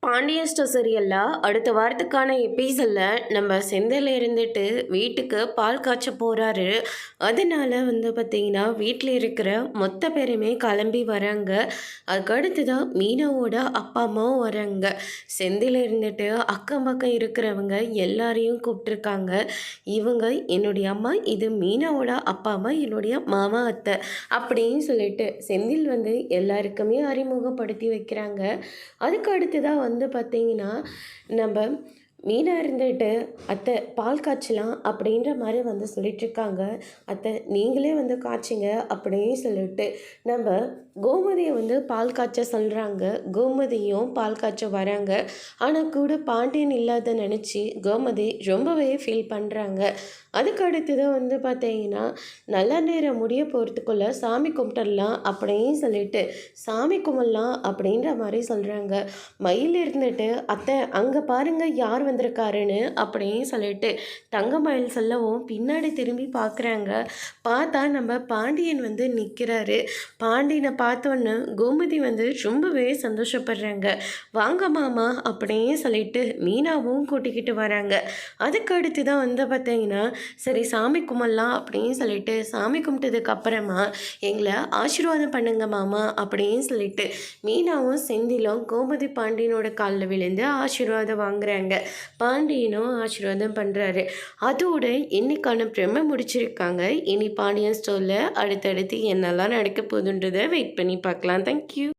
Pandian store சீரியல்ல அடுத்த வாரத்துக்கான எபிசோடில் நம்ம செந்தில் இருந்துட்டு வீட்டுக்கு பால் காய்ச்ச போகிறாரு. அதனால பார்த்தீங்கன்னா வீட்டில் இருக்கிற மொத்த பேருமே கிளம்பி வராங்க. அதுக்கடுத்து தான் மீனாவோட அப்பா அம்மாவும் வராங்க. செந்தில் இருந்துட்டு அக்கம் பக்கம் இருக்கிறவங்க எல்லாரையும் கூப்பிட்டுருக்காங்க. இவங்க என்னுடைய அம்மா, இது மீனாவோட அப்பா அம்மா, என்னுடைய மாமா அத்தை அப்படின்னு சொல்லிட்டு செந்தில் எல்லாருக்குமே அறிமுகப்படுத்தி வைக்கிறாங்க. அதுக்கு அடுத்து தான் பார்த்தீங்கன்னா நம்ம மீனா இருந்துட்டு அத்தை பால் காய்ச்சலாம் அப்படின்ற மாதிரி சொல்லிட்டுருக்காங்க. அத்தை நீங்களே காய்ச்சிங்க அப்படின்னு சொல்லிட்டு நம்ம கோமதியை பால் காய்ச்ச சொல்கிறாங்க. கோமதியும் பால் காய்ச்ச வராங்க. ஆனால் கூட பாண்டியன் இல்லாத நினச்சி கோமதி ரொம்பவே ஃபீல் பண்ணுறாங்க. அதுக்கு அடுத்து தான் பார்த்தீங்கன்னா நல்ல நேரம் முடிய போகிறதுக்குள்ளே சாமி கும்பிட்டுடலாம் அப்படின்னு சொல்லிட்டு சாமி கும்பிடலாம் அப்படின்ற மாதிரி சொல்கிறாங்க. மயில் இருந்துட்டு அத்தை அங்கே பாருங்கள் யார் வந்திருக்காருன்னு அப்படின்னு சொல்லிட்டு தங்கமயில் சொல்லவும் பின்னாடி திரும்பி பார்க்குறாங்க. பார்த்தா நம்ம பாண்டியன் நிற்கிறாரு. பாண்டியனை பார்த்தோன்னு கோமதி ரொம்பவே சந்தோஷப்படுறாங்க. வாங்க மாமா அப்படின்னு சொல்லிட்டு மீனாவும் கூட்டிக்கிட்டு வராங்க. அதுக்கு அடுத்து தான் பார்த்தீங்கன்னா சரி சாமி கும்பிடலாம் அப்படின்னு சொல்லிட்டு சாமி கும்பிட்டதுக்கு அப்புறமா எங்களை ஆசீர்வாதம் பண்ணுங்க மாமா அப்படின்னு சொல்லிட்டு மீனாவும் செந்திலும் கோமதி பாண்டியனோட காலில் விழுந்து ஆசீர்வாதம் வாங்குறாங்க. பாண்டியனும் ஆசீர்வாதம் பண்ணுறாரு. அதோட இன்னைக்கான பிரம்ம முடிச்சிருக்காங்க. இனி பாண்டியன் ஸ்டோரில் அடுத்தடுத்து என்னெல்லாம் நடக்க போகுதுன்றதை வெயிட் பண்ணி பார்க்கலாம். தேங்க்யூ.